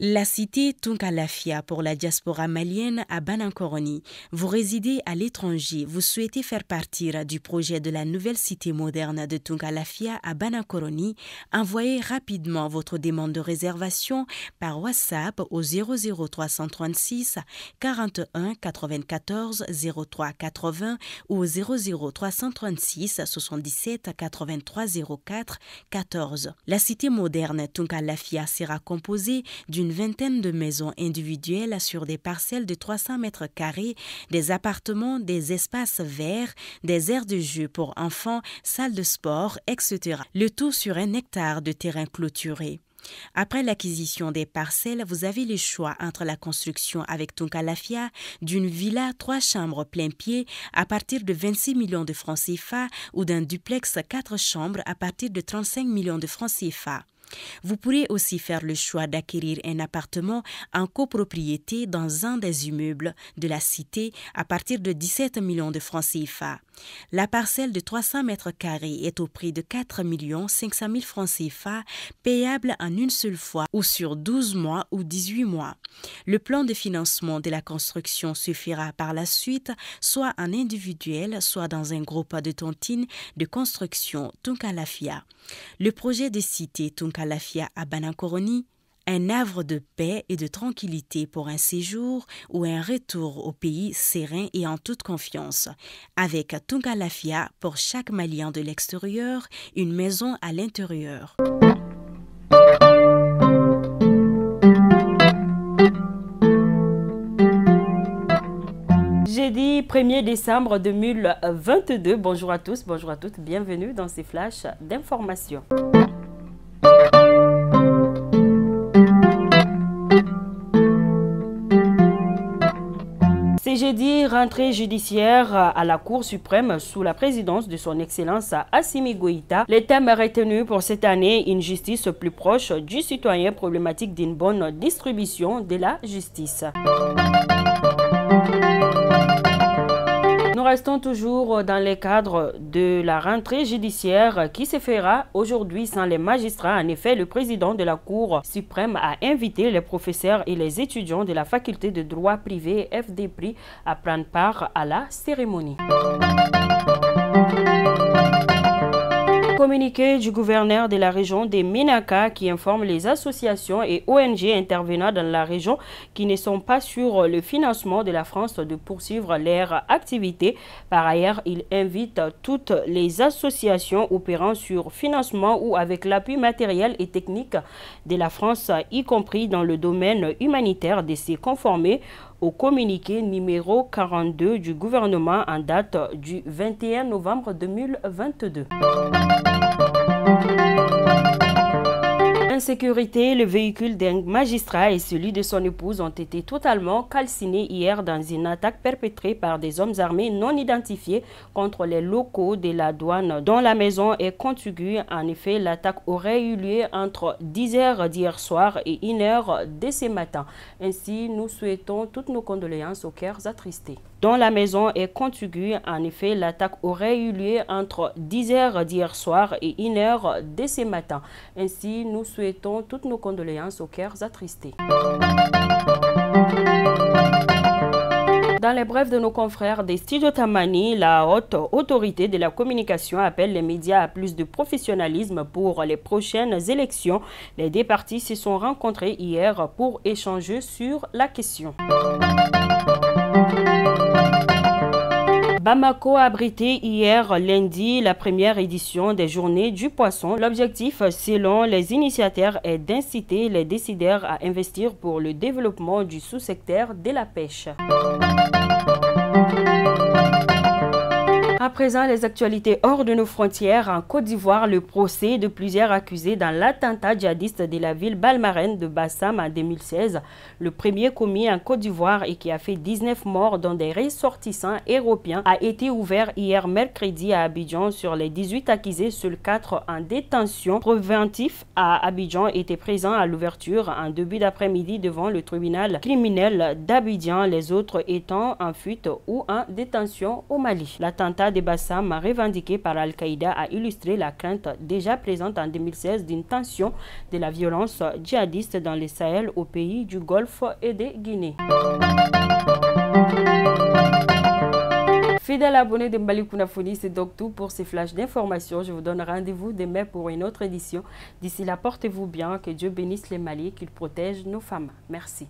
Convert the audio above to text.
La cité Tunkalafia pour la diaspora malienne à Banankoroni. Vous résidez à l'étranger, vous souhaitez faire partir du projet de la nouvelle cité moderne de Tunkalafia à Banankoroni. Envoyez rapidement votre demande de réservation par WhatsApp au 00336 41 94 03 80 ou au 00336 77 83 04 14. La cité moderne Tunkalafia sera composée d'une vingtaine de maisons individuelles sur des parcelles de 300 mètres carrés, des appartements, des espaces verts, des aires de jeu pour enfants, salles de sport, etc. Le tout sur 1 hectare de terrain clôturé. Après l'acquisition des parcelles, vous avez le choix entre la construction avec Tunkalafia d'une villa 3 chambres plein pied à partir de 26 millions de francs CFA ou d'un duplex 4 chambres à partir de 35 millions de francs CFA. Vous pourrez aussi faire le choix d'acquérir un appartement en copropriété dans un des immeubles de la cité à partir de 17 millions de francs CFA. La parcelle de 300 mètres carrés est au prix de 4 500 000 francs CFA, payable en une seule fois ou sur 12 mois ou 18 mois. Le plan de financement de la construction se fera par la suite, soit en individuel, soit dans un groupe de tontines de construction Tunkalafia. Le projet de cité Tunkalafia à Banankoroni, un havre de paix et de tranquillité pour un séjour ou un retour au pays serein et en toute confiance. Avec Tunkalafia, pour chaque Malien de l'extérieur, une maison à l'intérieur. Jeudi 1er décembre 2022. Bonjour à tous, bonjour à toutes. Bienvenue dans ces flashs d'informations. C'est jeudi, rentrée judiciaire à la Cour suprême sous la présidence de son Excellence Assimi Goïta. Les thèmes retenus pour cette année, une justice plus proche du citoyen, problématique d'une bonne distribution de la justice. Nous restons toujours dans le cadre de la rentrée judiciaire qui se fera aujourd'hui sans les magistrats. En effet, le président de la Cour suprême a invité les professeurs et les étudiants de la faculté de droit privé FDPRI à prendre part à la cérémonie. Communiqué du gouverneur de la région des Ménaka qui informe les associations et ONG intervenant dans la région qui ne sont pas sur le financement de la France de poursuivre leur activité. Par ailleurs, il invite toutes les associations opérant sur financement ou avec l'appui matériel et technique de la France, y compris dans le domaine humanitaire, de se conformer au communiqué numéro 42 du gouvernement en date du 21 novembre 2022. Insécurité, le véhicule d'un magistrat et celui de son épouse ont été totalement calcinés hier dans une attaque perpétrée par des hommes armés non identifiés contre les locaux de la douane dont la maison est contiguë. En effet, l'attaque aurait eu lieu entre 10h d'hier soir et 1h de ce matin. Ainsi, nous souhaitons toutes nos condoléances aux cœurs attristés. Dont la maison est contiguë. En effet, l'attaque aurait eu lieu entre 10h d'hier soir et 1h de ce matin. Ainsi, nous souhaitons toutes nos condoléances aux cœurs attristés. Dans les brefs de nos confrères des studios Tamani, la haute autorité de la communication appelle les médias à plus de professionnalisme pour les prochaines élections. Les deux parties se sont rencontrées hier pour échanger sur la question. Bamako a abrité hier lundi la première édition des Journées du Poisson. L'objectif, selon les initiateurs, est d'inciter les décideurs à investir pour le développement du sous-secteur de la pêche. À présent, les actualités hors de nos frontières. En Côte d'Ivoire, le procès de plusieurs accusés dans l'attentat djihadiste de la ville balmarienne de Bassam en 2016, le premier commis en Côte d'Ivoire et qui a fait 19 morts dont des ressortissants européens, a été ouvert hier mercredi à Abidjan. Sur les 18 accusés, seuls 4 en détention préventive à Abidjan étaient présents à l'ouverture en début d'après-midi devant le tribunal criminel d'Abidjan, les autres étant en fuite ou en détention au Mali. L'attentat de des Bassam, revendiquée par Al-Qaïda, a illustré la crainte déjà présente en 2016 d'une tension de la violence djihadiste dans le Sahel aux pays du Golfe et de Guinée. Fidèle abonné de Mbalikouna Foni, c'est donc tout pour ces flashs d'informations. Je vous donne rendez-vous demain pour une autre édition. D'ici là, portez-vous bien, que Dieu bénisse les Maliens, qu'il protège nos femmes. Merci.